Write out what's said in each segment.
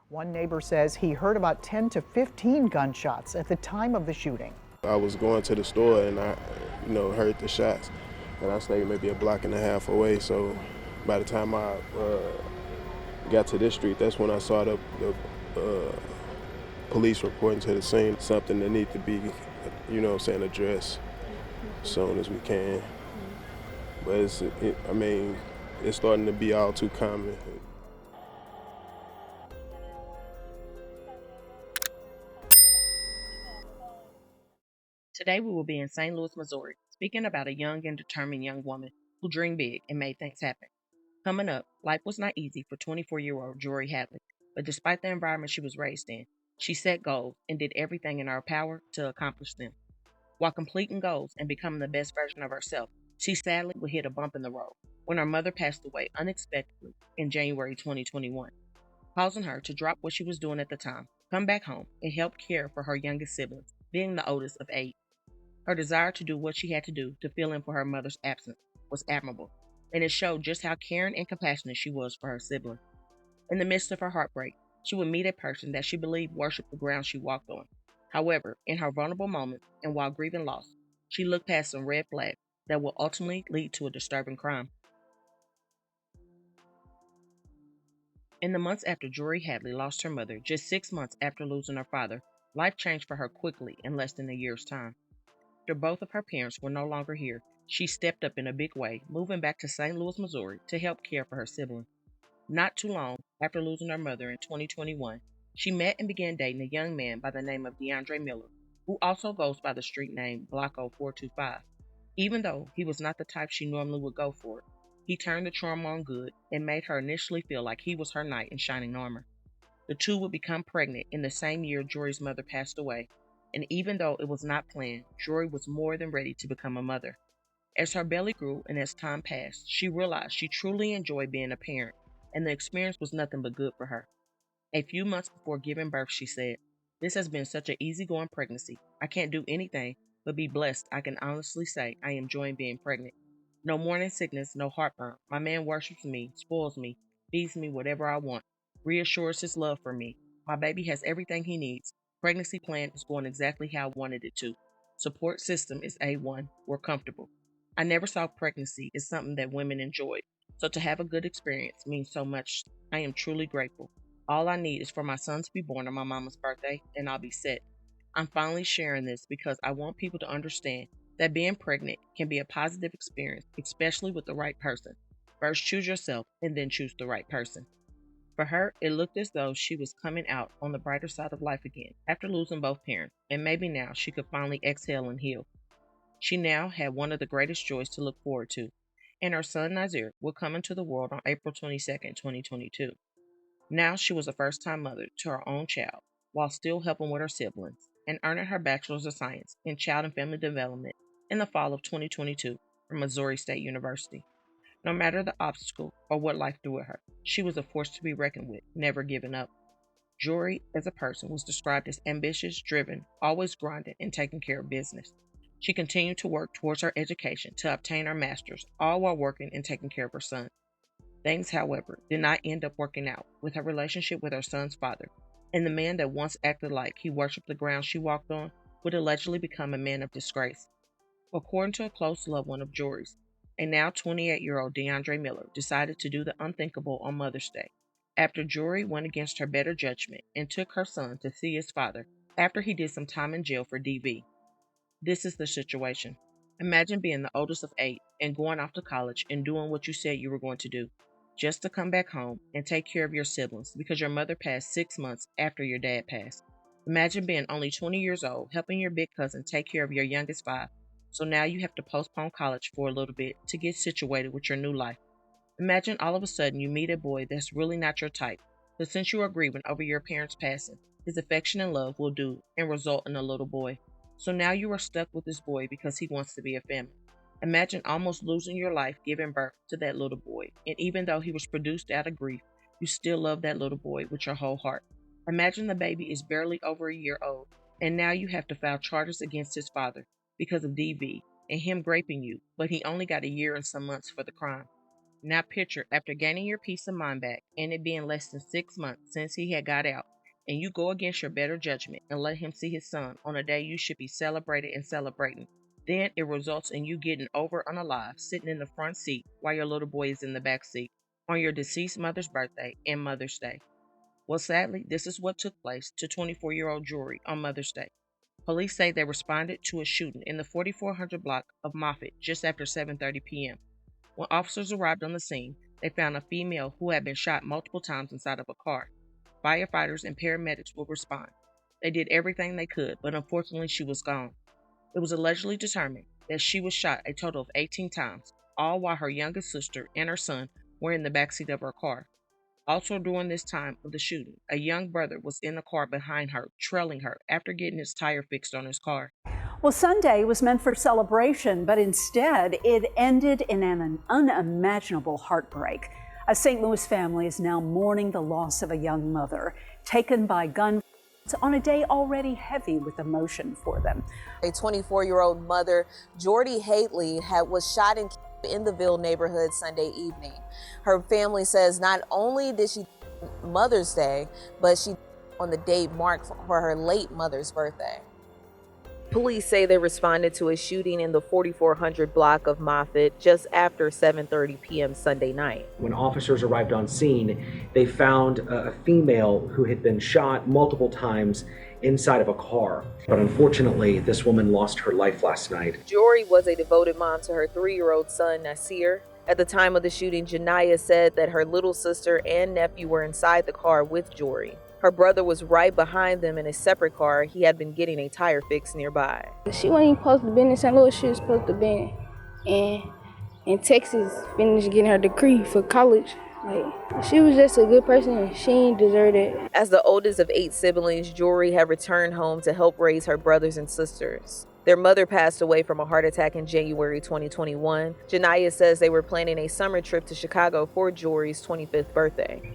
One neighbor says he heard about 10 to 15 gunshots at the time of the shooting. I was going to the store and I, heard the shots, and I stayed maybe a block and a half away. So by the time I got to this street, that's when I saw the police reporting to the scene. Something that needs to be, addressed as soon as we can. But it's starting to be all too common. Today we will be in St. Louis, Missouri, speaking about a young and determined young woman who dreamed big and made things happen. Coming up, life was not easy for 24-year-old Jory Hadley, but despite the environment she was raised in, she set goals and did everything in her power to accomplish them. While completing goals and becoming the best version of herself, she sadly would hit a bump in the road when her mother passed away unexpectedly in January 2021, causing her to drop what she was doing at the time, come back home, and help care for her youngest siblings, being the oldest of 8. Her desire to do what she had to do to fill in for her mother's absence was admirable, and it showed just how caring and compassionate she was for her sibling. In the midst of her heartbreak, she would meet a person that she believed worshipped the ground she walked on. However, in her vulnerable moments and while grieving loss, she looked past some red flags that will ultimately lead to a disturbing crime. In the months after Jory Hadley lost her mother, just 6 months after losing her father, life changed for her quickly in less than a year's time. After both of her parents were no longer here, she stepped up in a big way, moving back to St. Louis, Missouri to help care for her sibling. Not too long after losing her mother in 2021, she met and began dating a young man by the name of Deandre Miller, who also goes by the street name Blocko 425. Even though he was not the type she normally would go for, he turned the charm on good and made her initially feel like he was her knight in shining armor. The two would become pregnant in the same year Jory's mother passed away, and even though it was not planned, Jory was more than ready to become a mother. As her belly grew and as time passed, she realized she truly enjoyed being a parent, and the experience was nothing but good for her. A few months before giving birth, she said, "This has been such an easygoing pregnancy. I can't do anything but be blessed. I can honestly say I am enjoying being pregnant. No morning sickness, no heartburn. My man worships me, spoils me, feeds me whatever I want, reassures his love for me. My baby has everything he needs. Pregnancy plan is going exactly how I wanted it to. Support system is A1. We're comfortable. I never saw pregnancy as something that women enjoyed, so to have a good experience means so much. I am truly grateful. All I need is for my son to be born on my mama's birthday, and I'll be set. I'm finally sharing this because I want people to understand that being pregnant can be a positive experience, especially with the right person. First, choose yourself, and then choose the right person." For her, it looked as though she was coming out on the brighter side of life again after losing both parents, and maybe now she could finally exhale and heal. She now had one of the greatest joys to look forward to, and her son Nazir would come into the world on April 22nd, 2022. Now she was a first time mother to her own child while still helping with her siblings and earning her Bachelor's of Science in Child and Family Development in the fall of 2022 from Missouri State University. No matter the obstacle or what life threw at her, she was a force to be reckoned with, never giving up. Jory, as a person, was described as ambitious, driven, always grinding, and taking care of business. She continued to work towards her education to obtain her master's, all while working and taking care of her son. Things, however, did not end up working out with her relationship with her son's father, and the man that once acted like he worshipped the ground she walked on would allegedly become a man of disgrace. According to a close loved one of Jory's, a now 28-year-old Deandre Miller decided to do the unthinkable on Mother's Day after Jory went against her better judgment and took her son to see his father after he did some time in jail for DV. This is the situation. Imagine being the oldest of 8 and going off to college and doing what you said you were going to do, just to come back home and take care of your siblings because your mother passed 6 months after your dad passed. Imagine being only 20 years old, helping your big cousin take care of your youngest 5, so now you have to postpone college for a little bit to get situated with your new life. Imagine all of a sudden you meet a boy that's really not your type, but since you are grieving over your parents' passing, his affection and love will do and result in a little boy. So now you are stuck with this boy because he wants to be a family. Imagine almost losing your life giving birth to that little boy, and even though he was produced out of grief, you still love that little boy with your whole heart. Imagine the baby is barely over a year old, and now you have to file charges against his father because of DV and him raping you, but he only got a year and some months for the crime. Now picture after gaining your peace of mind back and it being less than 6 months since he had got out, and you go against your better judgment and let him see his son on a day you should be celebrated and celebrating. Then it results in you getting over unalive, sitting in the front seat while your little boy is in the back seat on your deceased mother's birthday and Mother's Day. Well, sadly, this is what took place to 24-year-old Jory on Mother's Day. Police say they responded to a shooting in the 4400 block of Moffett just after 7:30 p.m. When officers arrived on the scene, they found a female who had been shot multiple times inside of a car. Firefighters and paramedics will respond. They did everything they could, but unfortunately she was gone. It was allegedly determined that she was shot a total of 18 times, all while her youngest sister and her son were in the backseat of her car. Also during this time of the shooting, a young brother was in the car behind her, trailing her after getting his tire fixed on his car. Well, Sunday was meant for celebration, but instead it ended in an unimaginable heartbreak. A St. Louis family is now mourning the loss of a young mother taken by gunfire on a day already heavy with emotion for them. A 24-year-old mother, Jorre Hadley, was shot and killed in the Ville neighborhood Sunday evening. Her family says not only did she Mother's Day, but she on the date marked for her late mother's birthday. Police say they responded to a shooting in the 4400 block of Moffett just after 7:30 p.m. Sunday night. When officers arrived on scene, they found a female who had been shot multiple times inside of a car. But unfortunately, this woman lost her life last night. Jory was a devoted mom to her 3-year-old son, Nasir. At the time of the shooting, Janiyah said that her little sister and nephew were inside the car with Jory. Her brother was right behind them in a separate car. He had been getting a tire fix nearby. She wasn't even supposed to be in St. Louis. She was supposed to be in Texas, finished getting her degree for college. She was just a good person and she ain't deserved it. As the oldest of 8 siblings, Jory had returned home to help raise her brothers and sisters. Their mother passed away from a heart attack in January 2021. Janiyah says they were planning a summer trip to Chicago for Jory's 25th birthday.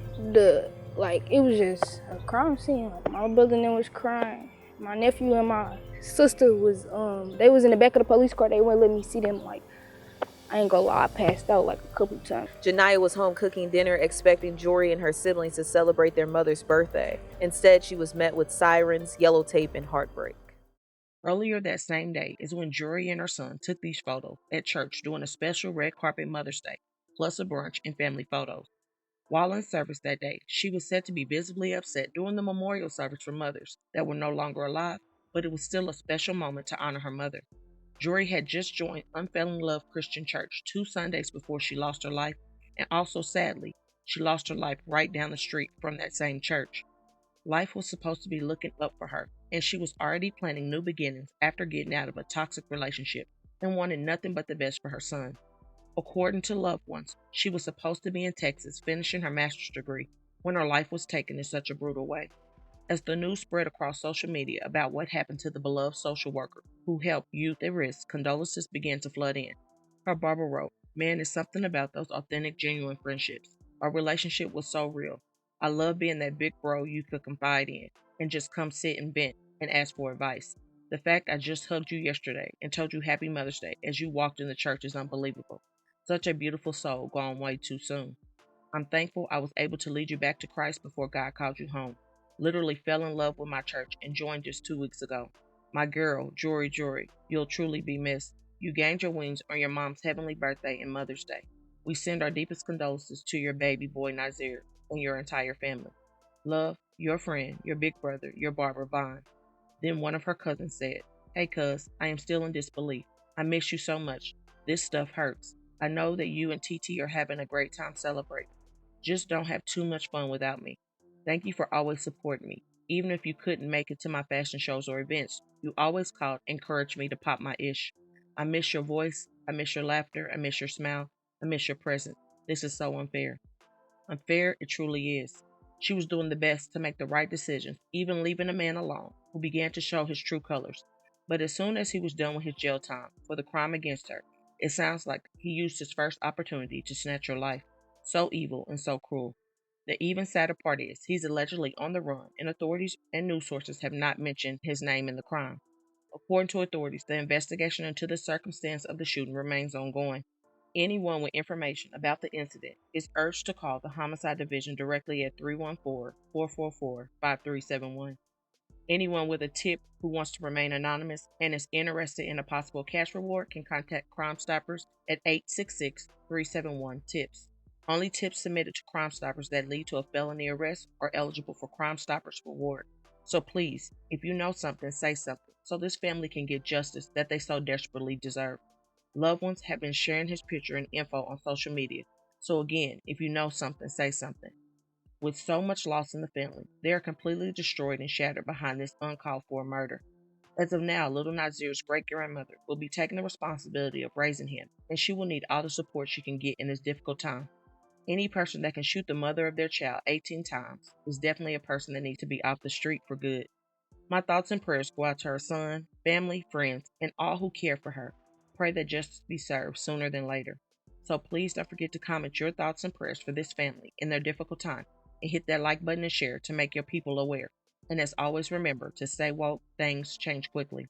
It was just a crime scene. My brother and them was crying. My nephew and my sister was, they was in the back of the police car. They wouldn't let me see them. I ain't gonna lie, I passed out a couple times. Janiyah was home cooking dinner, expecting Jory and her siblings to celebrate their mother's birthday. Instead, she was met with sirens, yellow tape, and heartbreak. Earlier that same day is when Jory and her son took these photos at church during a special red carpet Mother's Day, plus a brunch and family photos. While in service that day, she was said to be visibly upset during the memorial service for mothers that were no longer alive, but it was still a special moment to honor her mother. Jory had just joined Unfailing Love Christian Church 2 Sundays before she lost her life, and also sadly, she lost her life right down the street from that same church. Life was supposed to be looking up for her, and she was already planning new beginnings after getting out of a toxic relationship and wanted nothing but the best for her son. According to loved ones, she was supposed to be in Texas finishing her master's degree when her life was taken in such a brutal way. As the news spread across social media about what happened to the beloved social worker who helped youth at risk, condolences began to flood in. Her barber wrote, "Man, there's something about those authentic, genuine friendships. Our relationship was so real. I love being that big bro you could confide in and just come sit and vent and ask for advice. The fact I just hugged you yesterday and told you Happy Mother's Day as you walked in the church is unbelievable. Such a beautiful soul gone way too soon. I'm thankful I was able to lead you back to Christ before God called you home. Literally fell in love with my church and joined just 2 weeks ago. My girl, Jory, you'll truly be missed. You gained your wings on your mom's heavenly birthday and Mother's Day. We send our deepest condolences to your baby boy Nasir and your entire family. Love, your friend, your big brother, your barber Vaughn." Then one of her cousins said, "Hey cuz, I am still in disbelief. I miss you so much. This stuff hurts. I know that you and TT are having a great time celebrating. Just don't have too much fun without me. Thank you for always supporting me. Even if you couldn't make it to my fashion shows or events, you always called and encouraged me to pop my ish. I miss your voice. I miss your laughter. I miss your smile. I miss your presence. This is so unfair." Unfair, it truly is. She was doing the best to make the right decisions, even leaving a man alone who began to show his true colors. But as soon as he was done with his jail time for the crime against her, it sounds like he used his first opportunity to snatch her life. So evil and so cruel. The even sadder part is he's allegedly on the run, and authorities and news sources have not mentioned his name in the crime. According to authorities, the investigation into the circumstance of the shooting remains ongoing. Anyone with information about the incident is urged to call the Homicide Division directly at 314-444-5371. Anyone with a tip who wants to remain anonymous and is interested in a possible cash reward can contact Crime Stoppers at 866-371-TIPS. Only tips submitted to Crime Stoppers that lead to a felony arrest are eligible for Crime Stoppers reward. So please, if you know something, say something so this family can get justice that they so desperately deserve. Loved ones have been sharing his picture and info on social media. So again, if you know something, say something. With so much loss in the family, they are completely destroyed and shattered behind this uncalled for murder. As of now, little Nazir's great-grandmother will be taking the responsibility of raising him, and she will need all the support she can get in this difficult time. Any person that can shoot the mother of their child 18 times is definitely a person that needs to be off the street for good. My thoughts and prayers go out to her son, family, friends, and all who care for her. Pray that justice be served sooner than later. So please don't forget to comment your thoughts and prayers for this family in their difficult time, and hit that like button and share to make your people aware. And as always, remember to stay woke, things change quickly.